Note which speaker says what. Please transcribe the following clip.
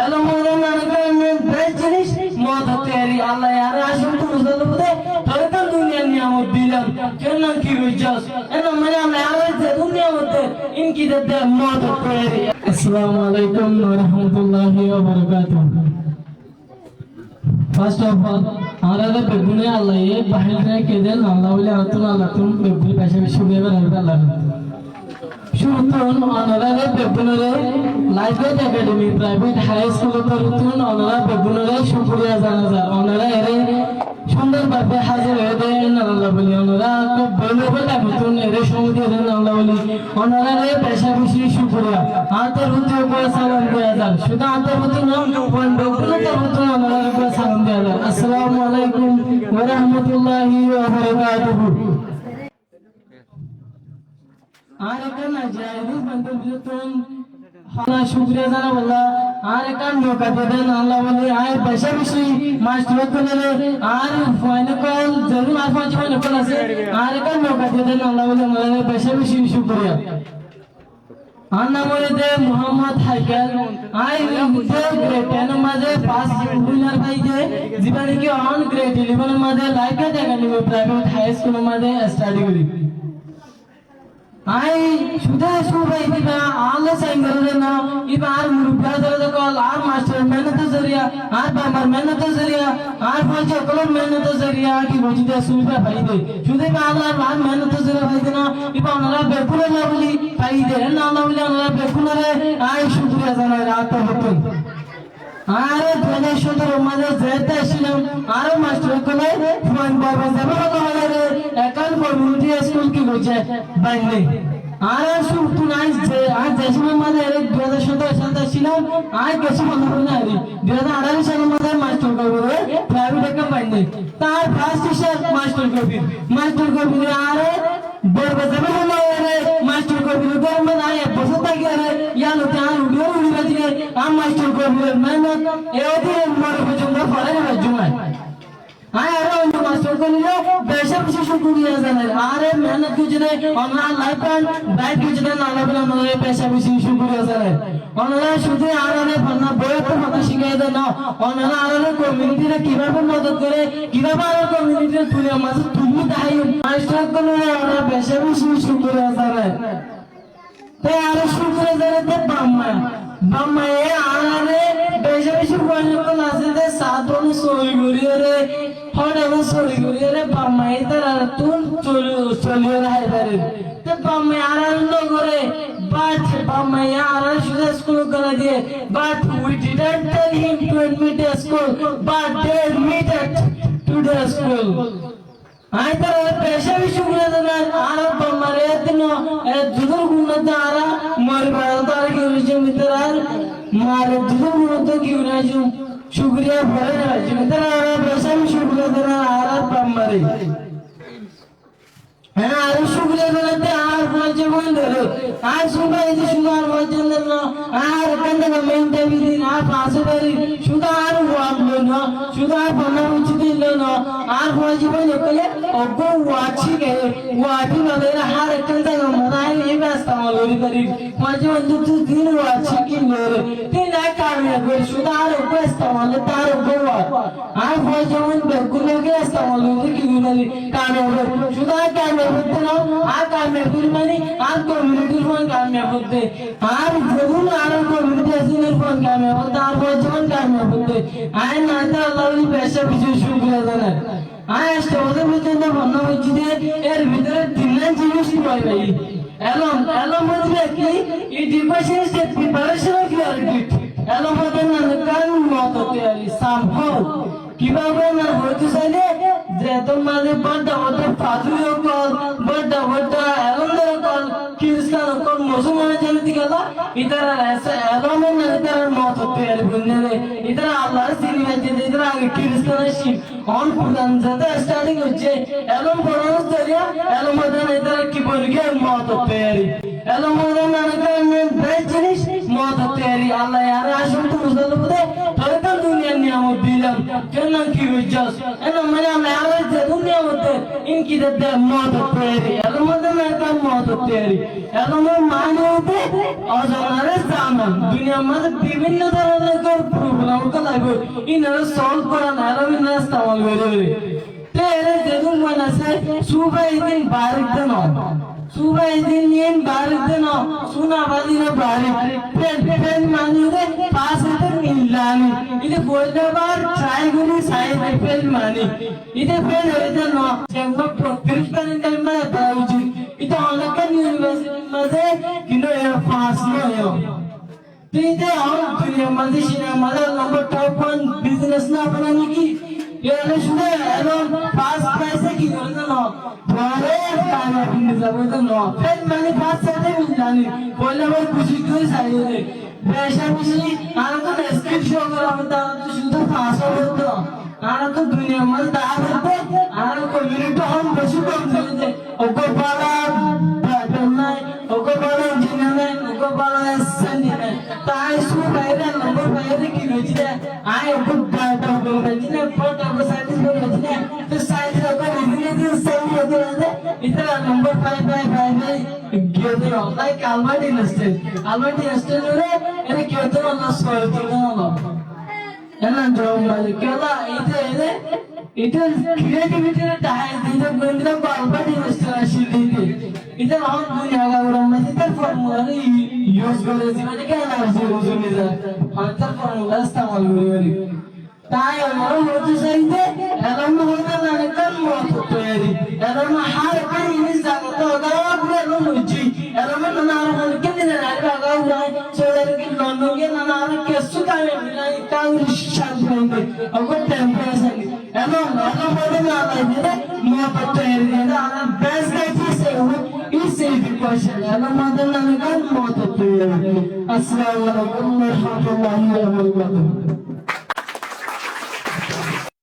Speaker 1: এলো মনে নানা বেশ জিনিস মদ তৈরি আল্লাহ আর আসল তো বুঝতে বুঝে তোর তো দুনিয়া নিয়ামত দিলাম কেন কি বুঝছস এলো মানে আমরা আবার যে দুনিয়া মধ্যে ইনকি দে মদ তৈরি। আসসালামু আলাইকুম ওয়া রাহমাতুল্লাহি ওয়া বারাকাতুহু। First of all, हमारा बेगुने अल्लाह ये बाहर से के दिन अल्लाह वाले अल्लाह तुम बेगुने पैसे भी शुभ है बराबर अल्लाह शुभ तो हमारा बेगुने life academy private high school तो तुम हमारा बेगुने शुक्रिया जाना जा हमारा ये সুন্দর ভাবে হাজির হয়ে দেন আল্লাহ বলি ওনারা খুব ভ্যালুয়েবল আগুন এর সঙ্গে দেন আল্লাহ বলি ওনারা পেশা বেশি শুকরিয়া হাতের উত্তর করে সালাম দেয়া যান শুধু হাতের উত্তর নাম বন্ধুদের উত্তর ওনারা করে সালাম দেয়া যান। আসসালামু আলাইকুম ওয়া রাহমাতুল্লাহি ওয়া বারাকাতুহু। আর এখানে জায়গা বন্ধুদের हाँ शुक्रिया जाना बोला आर काम जो करते थे नाला बोले आए पैसे भी सी मास्टर को ले आर फाइनल कॉल जरूर आज पांच फाइनल कॉल ऐसे आर काम जो करते थे नाला बोले नाला पैसे भी सी शुक्रिया आना बोले थे मोहम्मद हाइकल आए थे ग्रेड 10 माजे पास विनर भाई थे जीवन की ऑन ग्रेड 11 माजे लाइक है जगह प्राइवेट हाई स्कूल माजे स्टडी करी आई सुधा सुबह इतना आले साइंगर ना इब आर मुरुब्या दर कॉल आर मास्टर मेहनत जरिया आर बामर मेहनत जरिया आर फौजी कलम मेहनत जरिया की वजह सुबह भाई दे सुधे में आला आर मेहनत जरिया भाई देना इब अनरा बेकुल लावली भाई दे ना लावली अनरा बेकुल रे आई शुक्रिया जाना रात होतन आरे 2017 মাঝে যেতে ছিলাম আর মাস্টার কোলে ফোন বাবা যাবে বলে রে একাল কমিউনিটি স্কুল কি হচ্ছে বাইরে আর শুনতু নাই যে আজ দেশের মাঝে 2017 সালে ছিলাম আজ কিছু মনে পড়ে না রে 2018 সালের মাঝে মাস্টার কবির প্রাইভেট একটা বাইরে তার ফার্স্ট টিচার মাস্টার কবির আরে বড় যাবে বলে রে মাস্টার কবির গরমে নাই বসে থাকি রে ইয়ালো তার উড়িয়ে উড়িয়ে দিয়ে আম মাস্টার কবির মেহনত এওদি মরে পর্যন্ত পড়ে না জুমায় আয় আরে ওই মাস্টার কবির বেশি বেশি শুকরিয়া জানাই আরে মেহনত গুজরে আমরা লাইফ এন্ড ব্রাইট গুজরে না লাগলে আমাদের বেশি বেশি শুকরিয়া জানাই ওনারা শুধু আরে ভাবনা বইতে কথা শিখাই দেন না ওনারা আরে কমিউনিটিরে কিভাবে মদত করে কিভাবে আরে কমিউনিটির তুলে মাঝে তুমি তাই মাস্টার কবির আমরা বেশি বেশি শুকরিয়া জানাই ते आरे शुक्रिया जरा ते बाम्मा ये आरे बेशे बेशे बोलने को लासे ते सातों ने सोई गुरी रे होने में सोई गुरी रे बाम्मा ये तेरा तुम चलियो रहा है तेरे ते बाम्मा आरे लोग रे but बाम्मा ये आरे शुद्ध स्कूल कर दिए but we didn't tell him to admit a school but they admitted to the school आई तर पैसे भी शुक्रिया देना आरा बमारे इतना जुदर गुणता आरा मार बालदार के विषय में तेरा मारे जुदर गुणता की विनाश शुक्रिया भरे ना जिम्मेदार आरा पैसे भी शुक्रिया देना आरा बमारे है आरा शुक्रिया देना ते आर पहुंचे बोल दे आज सुबह इसे शुगर पहुंचे देना आर कंधे का मेंटे भी दिन आप आसे बरी शुगर हुआ लेना शुगर बना उचित लेना आर पहुंचे बोल के ओगो वाची के वाटी वाले हर कंधे का मनाई ये व्यवस्था वालों करी पहुंचे बंदू तू दिन वाची की लोर तीन एक काम है कोई शुगर व्यवस्था वाले तार गोवा आर पहुंचे बोल बेकुले के व्यवस्था वालों की गुनाली काम है शुगर काम होते ना आर काम है फिर मानी आर कम्युनिटी फोन काम है होते आर जरूर आर कम्युनिटी ऐसे फोन काम है होता आर बहुत जवान काम है होते आए ना तो अल्लाह भी पैसे भी शुक्रिया देना आए स्टोर में तो ना बनना हो जिसे यार भीतर दिन जीवन की बात है एलम मतलब कि ये डिप्रेशन से प्रिपरेशन की आर्टिट एलम मतलब ना काम मौत होते हैं संभव কিভাবে না হইতে চাইলে যে তোমাদের বড় বড় ফাজুর কল বড় বড় এলমদের কল খ্রিস্টান কল মুসলমান জাতি গেল ইতারা এসে এলম না ইতারা মত হতে আর গুনলে ইতারা আল্লাহ সিনিয়া যে ইতারা আগে খ্রিস্টান শিব অন প্রধান যাতে স্টার্টিং হচ্ছে এলম পড়ানো জরিয়া এলম মধ্যে ইতারা কি বলগে মত হতে আর এলম মধ্যে না বেশ জিনিস মত হতে আর আল্লাহ আর আসল তো বুঝতে বলতে তোর তো দুনিয়া নিয়ামত দিলাম কেন কি বুঝছস এনা মানে আমরা আবার যে দুনিয়া মধ্যে इनकी दे मौत तेरी अलमद में का मौत तेरी अलमद माने होते और जाने सामान दुनिया में विभिन्न तरह के प्रॉब्लम का लागू इन्हें सॉल्व करना है रवि ने इस्तेमाल करेंगे तेरे देखूं मना से सुबह दिन बारिश दिन सुबह दिन ये बारिश दिन सुना वाली ने बारिश पेन मानी दे पास है मिलानी इधे बोलने बार ट्राई करी साइड पेन मानी इधे पेन है इधे नो जब प्रोफेशनल इंटर में बाउजी इधे ऑनलाइन यूनिवर्सिटी में से किन्हों ये पास नहीं हो तो इधे हम दुनिया में से शिना मदर नंबर टॉप 1 बिजनेस ना बनाने की ये लक्ष्य है पास पैसे की करना ना बारे काना बिजनेस अब तो ना फिर मैंने पास से मिलानी बोलने बार कुछ क्यों साइड है बेशर्मी आना तो स्किल शो करा होता तो शुद्ध फांसा होता आना तो दुनिया में दाग होते आना को मिनट हम बसु कर देते ओको बाला बैठना ओको बाला इंजीनियर ओको बाला एसएन ताई सु बाहर नंबर बाहर की भेजते आए ओको डाटा को भेजने पर आपको साइंस को भेजने तो साइंस को भेजने दिन सही होते रहते इतना नंबर 5 गिरते होता है अल्बर्ट इंस्टीट्यूट रे એને કેતો ના સ્વર્તિ ના એના જો મને કેલા ઇતે ક્રિએટિવિટી ટાઈમ દીને બંદરા અલ્બર્ટ ઇન્સ્ટીટ્यूट શીલી ઇતે हम दुनिया का ब्रह्म इधर फॉर्मूला यूज करे जीवन के एनर्जी यूज नहीं था अंतर फॉर्मूला इस्तेमाल करी ताई हमारा होती सही थे एलम होता ना कल मौत होती है एलम हर कहीं इस जगह तो अगर पूरे लोग जी एलम ना ना हम के दिन ना लगा हुआ है सोलर के लोगों के ना ना के सुखा में मिला इतना शांत होंगे और वो टेम्परेचर एलम बोले ना आते हैं मौत होती है ना बेस्ट चीज है वो इस क्वेश्चन एलम होता ना कल मौत होती है अस्सलाम वालेकुम व रहमतुल्लाहि व बरकातहू